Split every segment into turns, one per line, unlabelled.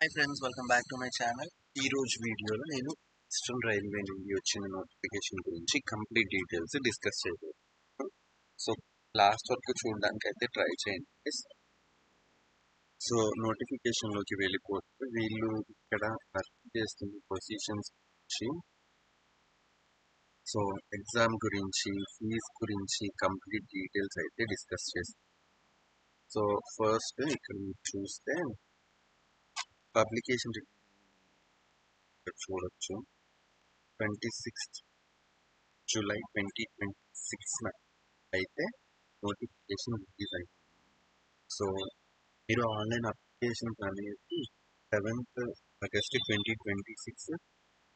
Hi friends, welcome back to my channel. ఈ రోజు వీడియోలో నేను వెస్టర్న్ రైల్వే నుండి వచ్చిన నోటిఫికేషన్ గురించి కంప్లీట్ డీటెయిల్స్ డిస్కస్ చేయబోతున్నాను. సో లాస్ట్ వరకు చూడడానికి అయితే ట్రై చేయండి. సో నోటిఫికేషన్లోకి వెళ్ళిపోతే వీళ్ళు ఇక్కడ వర్క్ చేస్తున్న పొజిషన్స్ గురించి, సో ఎగ్జామ్ గురించి, ఫీజ్ గురించి కంప్లీట్ డీటెయిల్స్ అయితే డిస్కస్ చేస్తాను. సో ఫస్ట్ ఇక్కడ మీరు చూస్తే పబ్లికేషన్ చూడొచ్చు. 26 జూలై 2026 అయితే నోటిఫికేషన్ రిలీజ్ అయింది. సో మీరు ఆన్లైన్ అప్లికేషన్స్ అనేది 7th ఆగస్ట్ 2026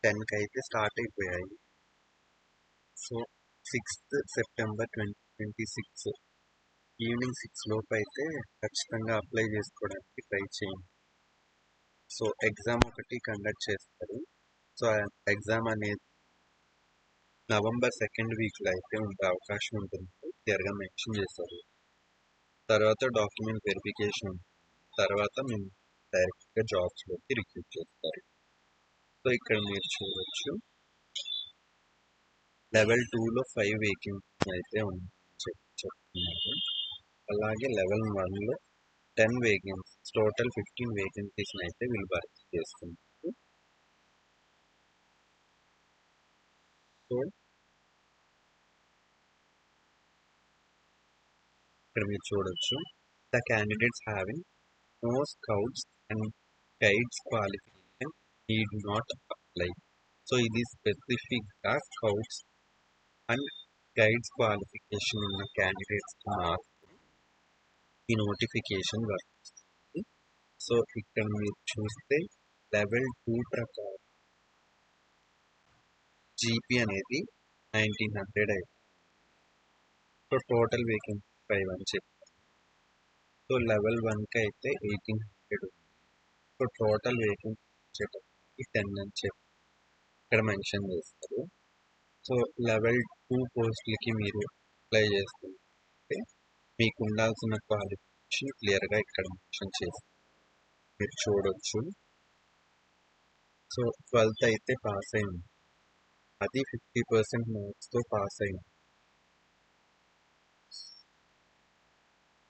10కి అయితే స్టార్ట్ అయిపోయాయి. సో 6th సెప్టెంబర్ 2026 ఈవినింగ్ 6 లోపు అయితే ఖచ్చితంగా అప్లై చేసుకోవడానికి ట్రై చేయండి. సో ఎగ్జామ్ ఒకటి కండక్ట్ చేస్తారు. సో ఎగ్జామ్ అనేది నవంబర్ 2nd వీక్లో అయితే ఉండే అవకాశం ఉంటుంది, క్లియర్గా మెన్షన్ చేస్తారు. తర్వాత డాక్యుమెంట్ వెరిఫికేషన్, తర్వాత మేము డైరెక్ట్గా జాబ్స్లోకి రిక్రూట్ చేస్తారు. సో ఇక్కడ మీరు చూడొచ్చు, లెవెల్ 2లో 5 వేకెన్సీ అయితే చెప్తున్నారు. అలాగే లెవెల్ 1లో 10 వేకెన్సీస్, టోటల్ 15 వేకెన్సీస్ని అయితే వీళ్ళు భర్తీ చేస్తున్నారు. సో ఇక్కడ మీరు చూడొచ్చు, the candidates having no scouts and guides qualification need not apply. So ఇది స్పెసిఫిక్గా స్కౌట్స్ అండ్ గైడ్స్ క్వాలిఫికేషన్ ఉన్న క్యాండిడేట్స్కి మాత్రం ఈ నోటిఫికేషన్ వర్తిస్తుంది. సో ఇక్కడ మీరు చూస్తే లెవెల్ 2 ప్రకారం జీపీ అనేది 1900 అయితే, సో టోటల్ వేకెన్సీ 5 అని చెప్పారు. సో లెవెల్ 1కి అయితే 1800 ఉంది. సో టోటల్ వేకెన్సీ వచ్చేటప్పటికి 10 అని చెప్పి ఇక్కడ మెన్షన్ చేస్తారు. సో లెవెల్ 2 పోస్టులకి మీరు అప్లై చేస్తుంటే మీకు ఉండాల్సిన క్వాలిఫికేషన్ క్లియర్గా ఇక్కడ మెన్షన్ చేస్తారు, మీరు చూడొచ్చు. సో 12th అయితే పాస్ అయింది, అది 50% మార్క్స్తో పాస్ అయింది.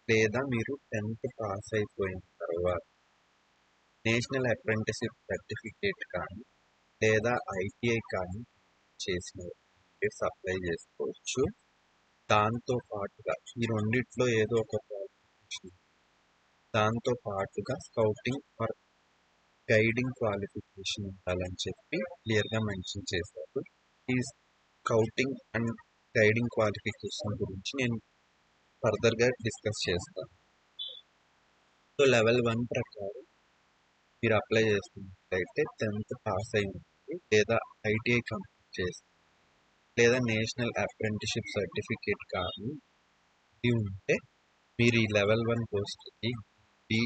లేదా మీరు 10th పాస్ అయిపోయిన తర్వాత నేషనల్ అప్రెంటిస్షిప్ సర్టిఫికేట్ కానీ లేదా ఐటీఐ కానీ చేసిన అప్లై చేసుకోవచ్చు. దాంతో పాటుగా ఈ రెండిట్లో ఏదో ఒక క్వాలిఫికేషన్, దాంతో పాటుగా స్కౌటింగ్ ఆర్ గైడింగ్ క్వాలిఫికేషన్ ఉండాలని చెప్పి క్లియర్గా మెన్షన్ చేశారు. ఈ స్కౌటింగ్ అండ్ గైడింగ్ క్వాలిఫికేషన్ గురించి నేను ఫర్దర్గా డిస్కస్ చేస్తాను. సో లెవెల్ 1 ప్రకారం మీరు అప్లై చేసుకున్నట్లయితే 10th పాస్ అయి ఉంటుంది, లేదా ఐటీఐ కంప్లీట్ చేసి, లేదా నేషనల్ అప్రెంటిస్షిప్ సర్టిఫికేట్ కానీ ఉంటే మీరు ఈ లెవెల్ 1 పోస్ట్కి, ఈ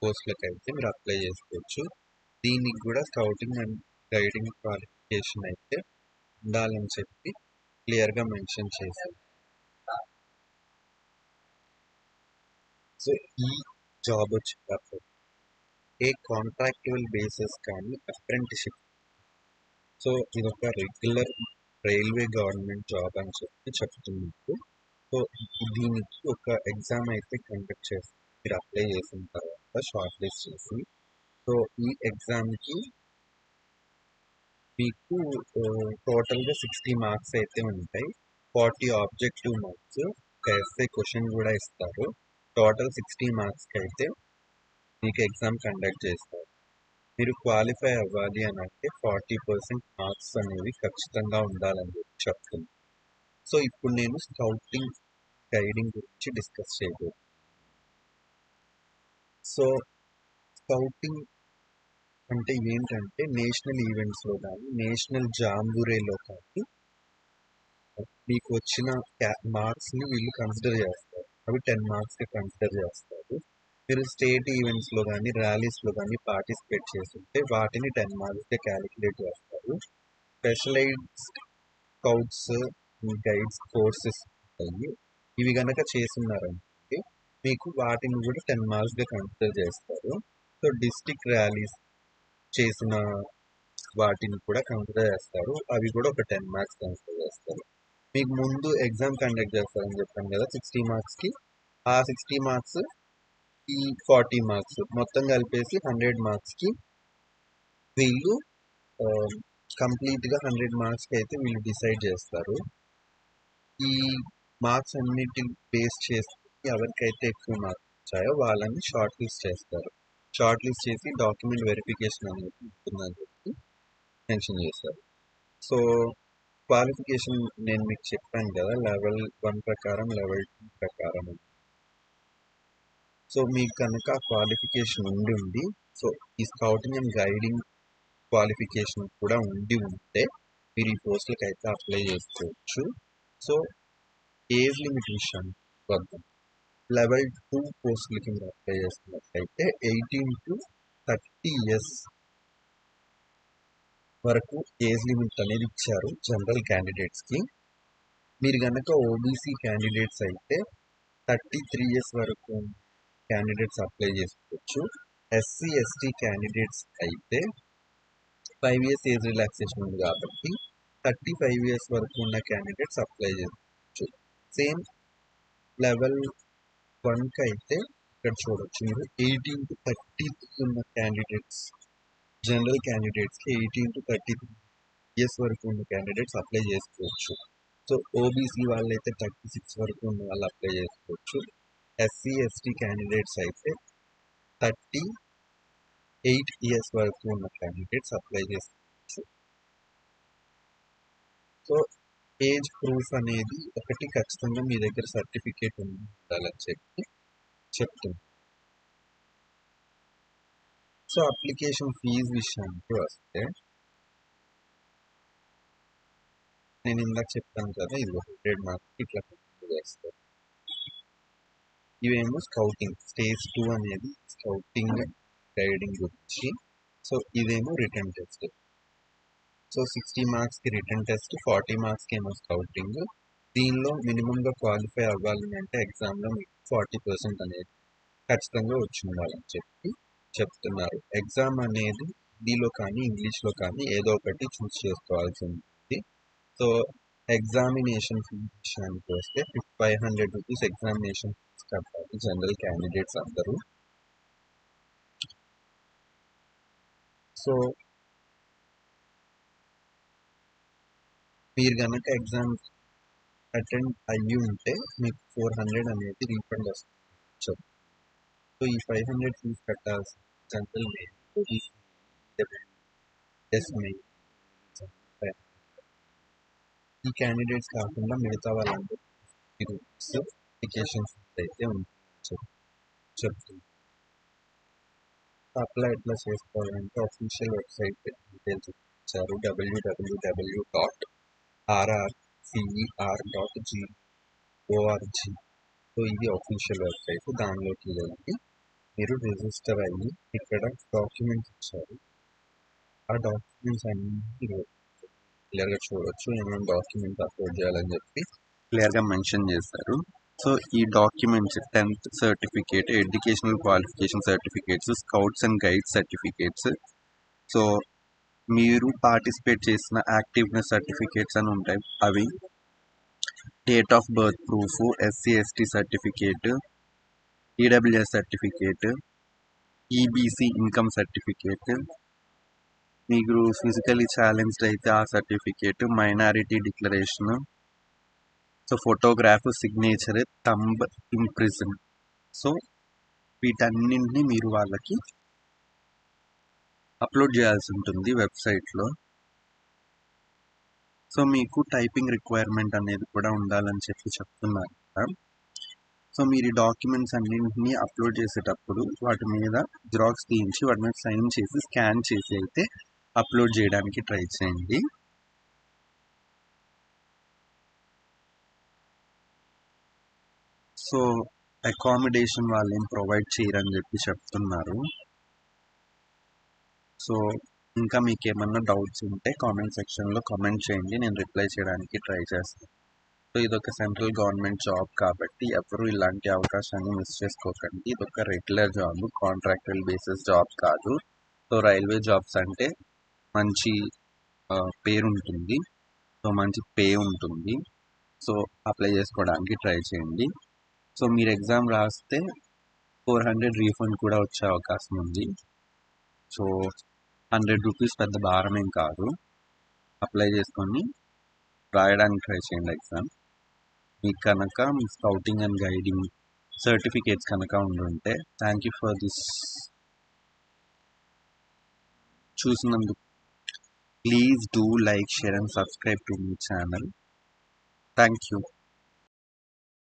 పోస్టులకి అయితే మీరు అప్లై చేసుకోవచ్చు. దీనికి కూడా స్కౌటింగ్ అండ్ గైడింగ్ క్వాలిఫికేషన్ అయితే ఉండాలని చెప్పి క్లియర్గా మెన్షన్ చేశారు. సో ఈ జాబ్ వచ్చేటప్పుడు ఏ కాంట్రాక్చువల్ బేసిస్ కానీ అప్రెంటిస్షిప్, సో ఇది ఒక రెగ్యులర్ రైల్వే గవర్నమెంట్ జాబ్ అని చెప్పి చెప్తున్నారు. సో దీనికి ఒక ఎగ్జామ్ అయితే కండక్ట్ చేస్తారు మీరు అప్లై చేసిన తర్వాత, షార్ట్ లిస్ట్ చేసి. సో ఈ ఎగ్జామ్కి మీకు టోటల్గా 60 మార్క్స్ అయితే ఉంటాయి. 40 ఆబ్జెక్టివ్ మార్క్స్, ఒక ఎస్ఏ క్వశ్చన్ కూడా ఇస్తారు. టోటల్ 60 మార్క్స్కి అయితే మీకు ఎగ్జామ్ కండక్ట్ చేస్తారు. మీరు క్వాలిఫై అవ్వాలి అని అంటే 40% మార్క్స్ అనేవి ఖచ్చితంగా ఉండాలని చెప్తుంది. సో ఇప్పుడు నేను స్కౌటింగ్ గైడింగ్ గురించి డిస్కస్ చేయబోతున్నాను. సో స్కౌటింగ్ అంటే ఏంటంటే నేషనల్ ఈవెంట్స్లో కానీ, నేషనల్ జాంబూరేలో కానీ మీకు వచ్చిన మార్క్స్ని వీళ్ళు కన్సిడర్ చేస్తారు. అవి 10 మార్క్స్కి కన్సిడర్ చేస్తారు. మీరు స్టేట్ ఈవెంట్స్లో కానీ, ర్యాలీస్లో కానీ పార్టిసిపేట్ చేస్తుంటే వాటిని 10 మార్క్స్కి క్యాలిక్యులేట్ చేస్తారు. స్పెషలైజ్డ్ స్కౌట్స్ గైడ్స్ కోర్సెస్ ఉంటాయి, ఇవి కనుక చేస్తున్నారంటే మీకు వాటిని కూడా 10 మార్క్స్గా కన్సిడర్ చేస్తారు. సో డిస్ట్రిక్ట్ ర్యాలీస్ చేసిన వాటిని కూడా కన్సిడర్ చేస్తారు. అవి కూడా ఒక 10 మార్క్స్ కన్సిడర్ చేస్తారు. మీకు ముందు ఎగ్జామ్ కండక్ట్ చేస్తారని చెప్పాను కదా 60 మార్క్స్కి. ఆ 60 మార్క్స్ ఈ 40 మార్క్స్ మొత్తం కలిపేసి 100 మార్క్స్కి వీళ్ళు కంప్లీట్గా 100 మార్క్స్కి అయితే వీళ్ళు డిసైడ్ చేస్తారు. ఈ మార్క్స్ అన్నిటిని బేస్ చేసి ఎవరికైతే ఎక్కువ మార్క్స్ వచ్చాయో వాళ్ళని షార్ట్ లిస్ట్ చేస్తారు. షార్ట్ లిస్ట్ చేసి డాక్యుమెంట్ వెరిఫికేషన్ అనేది ఉంటుందని చెప్పి మెన్షన్ చేస్తారు. సో క్వాలిఫికేషన్ నేను మీకు చెప్పాను కదా, లెవెల్ 1 ప్రకారం, లెవెల్ 2 ప్రకారం. సో మీకు కనుక క్వాలిఫికేషన్ ఉండి సో ఈ స్కౌటింగ్ అండ్ గైడింగ్ క్వాలిఫికేషన్ కూడా ఉంటే మీరు ఈ పోస్టులకు అయితే అప్లై చేసుకోవచ్చు. సో ఏజ్ లిమిట్ విషయం వద్దాం. లెవెల్ 2 పోస్టులకి మీరు అప్లై చేస్తున్నట్లయితే 18 to 30 years వరకు ఏజ్ లిమిట్ అనేది ఇచ్చారు జనరల్ క్యాండిడేట్స్కి. మీరు కనుక ఓబీసీ క్యాండిడేట్స్ అయితే 33 years వరకు క్యాండిడేట్స్ అప్లై చేసుకోవచ్చు. ఎస్సీ ఎస్టీ క్యాండిడేట్స్ అయితే 5 years ఏజ్ రిలాక్సేషన్ ఉంది కాబట్టి 35 years వరకు ఉన్న క్యాండిడేట్స్ అప్లై చేసుకోవచ్చు. సేమ్ లెవెల్ 1కి అయితే ఇక్కడ చూడొచ్చు మీరు 18 to 33 ఉన్న క్యాండిడేట్స్, జనరల్ క్యాండిడేట్స్కి 18 to 33 years వరకు ఉన్న క్యాండిడేట్స్ అప్లై చేసుకోవచ్చు. సో ఓబీసీ వాళ్ళైతే 36 వరకు ఉన్న వాళ్ళు అప్లై చేసుకోవచ్చు. ఎస్సీ ఎస్టీ క్యాండిడేట్స్ అయితే 38 years వరకు ఉన్న క్యాండిడేట్స్ అప్లై చేసుకోవచ్చు. సో ఏజ్ ప్రూఫ్ అనేది ఒకటి ఖచ్చితంగా మీ దగ్గర సర్టిఫికేట్ ఉండాలని చెప్పి చెప్తుంది. సో అప్లికేషన్ ఫీజు విషయానికి వస్తే నేను ఇందాక చెప్పాను కదా, ఇది 100 మార్క్స్ ఇట్లా చేస్తారు. ఇవేమో స్కౌటింగ్ స్టేజ్ 2 అనేది స్కౌటింగ్ గైడింగ్ గురించి. సో ఇదేమో రిటర్న్ టెస్ట్. సో 60 మార్క్స్కి రిటర్న్ టెస్ట్, 40 మార్క్స్కి ఏమో స్కౌటింగ్. దీనిలో మినిమంగా క్వాలిఫై అవ్వాలి అంటే ఎగ్జామ్లో మీకు 40% అనేది ఖచ్చితంగా వచ్చి ఉండాలని చెప్పి చెప్తున్నారు. ఎగ్జామ్ అనేది హిందీలో కానీ ఇంగ్లీష్లో కానీ ఏదో ఒకటి చూస్ చేసుకోవాల్సి ఉంటుంది. సో ఎగ్జామినేషన్ ఫీజు విషయానికి వస్తే 500 రూపీస్ ఎగ్జామినేషన్ ఫీజు కట్టాలి జనరల్ క్యాండిడేట్స్ అందరూ. సో మీరు కనుక ఎగ్జామ్ అటెండ్ అయ్యి ఉంటే మీకు 400 అనేది రీఫండ్ వస్తుంది. సో ఈ 500 ఫీజు కట్టాల్సి జనరల్ మెయిన్, ఈ క్యాండిడేట్స్ కాకుండా మిగతా వాళ్ళందరూ అప్లికేషన్స్ అయితే చెప్తుంది. అప్లై ఎట్లా చేసుకోవాలంటే అఫీషియల్ వెబ్సైట్ డీటెయిల్స్ ఇచ్చారు, www.rrcer.gov.org. సో ఇది అఫీషియల్ వెబ్సైట్. దానిలోకి వెళ్ళి మీరు రిజిస్టర్ అయ్యి ఇక్కడ డాక్యుమెంట్స్ ఇచ్చారు. ఆ డాక్యుమెంట్స్ అన్ని క్లియర్గా చూడవచ్చు, ఏమేమి డాక్యుమెంట్స్ అప్లోడ్ చేయాలని చెప్పి క్లియర్గా మెన్షన్ చేస్తారు. సో ఈ documents 10th certificate, educational qualification certificates, scouts and guides certificates, so మీరు పార్టిసిపేట్ చేసిన యాక్టివ్నెస్ సర్టిఫికేట్స్ అని ఉంటాయి అవి, date of birth proof, SC ST certificate, EWS certificate, EBC income certificate, మీకు ఫిజికలీ ఛాలెంజ్డ్ అయితే ఆ certificate, minority declaration, so photograph, signature, thumb impression. So వీటన్నింటినీ మీరు వాళ్ళకి అప్లోడ్ చేయాల్సి ఉంటుంది వెబ్సైట్లో. సో మీకు టైపింగ్ రిక్వైర్మెంట్ అనేది కూడా ఉండాలని చెప్పి చెప్తున్నారు కదా. సో మీరు ఈ డాక్యుమెంట్స్ అన్నింటినీ అప్లోడ్ చేసేటప్పుడు వాటి మీద జిరాక్స్ తీయించి వాటి మీద సైన్ చేసి స్కాన్ చేసి అయితే అప్లోడ్ చేయడానికి ట్రై చేయండి. సో అకామిడేషన్ వాళ్ళు ఏం ప్రొవైడ్ చేయరని చెప్పి చెప్తున్నారు. సో ఇంకా మీకు ఏమన్నా డౌట్స్ ఉంటే కామెంట్ సెక్షన్లో కామెంట్ చేయండి, నేను రిప్లై చేయడానికి ట్రై చేస్తాను. సో ఇదొక సెంట్రల్ గవర్నమెంట్ జాబ్ కాబట్టి ఎవరు ఇలాంటి అవకాశాన్ని మిస్ చేసుకోకండి. ఇదొక regular job, contractual basis job కాదు. సో రైల్వే జాబ్స్ అంటే మంచి పేరు ఉంటుంది, సో మంచి పే ఉంటుంది. సో అప్లై చేసుకోవడానికి ట్రై చేయండి. సో మీరు ఎగ్జామ్ రాస్తే 400 రీఫండ్ కూడా వచ్చే అవకాశం ఉంది. సో 100 రూపీస్ పెద్ద భారమేం కాదు. అప్లై చేసుకొని రాయడానికి ట్రై చేయండి ఎగ్జామ్. మీకు కనుక మీ స్కౌటింగ్ అండ్ గైడింగ్ సర్టిఫికేట్స్ కనుక ఉండుంటే, థ్యాంక్ యూ ఫర్ దిస్ చూసినందుకు. Please do like, share and subscribe to my channel. Thank you.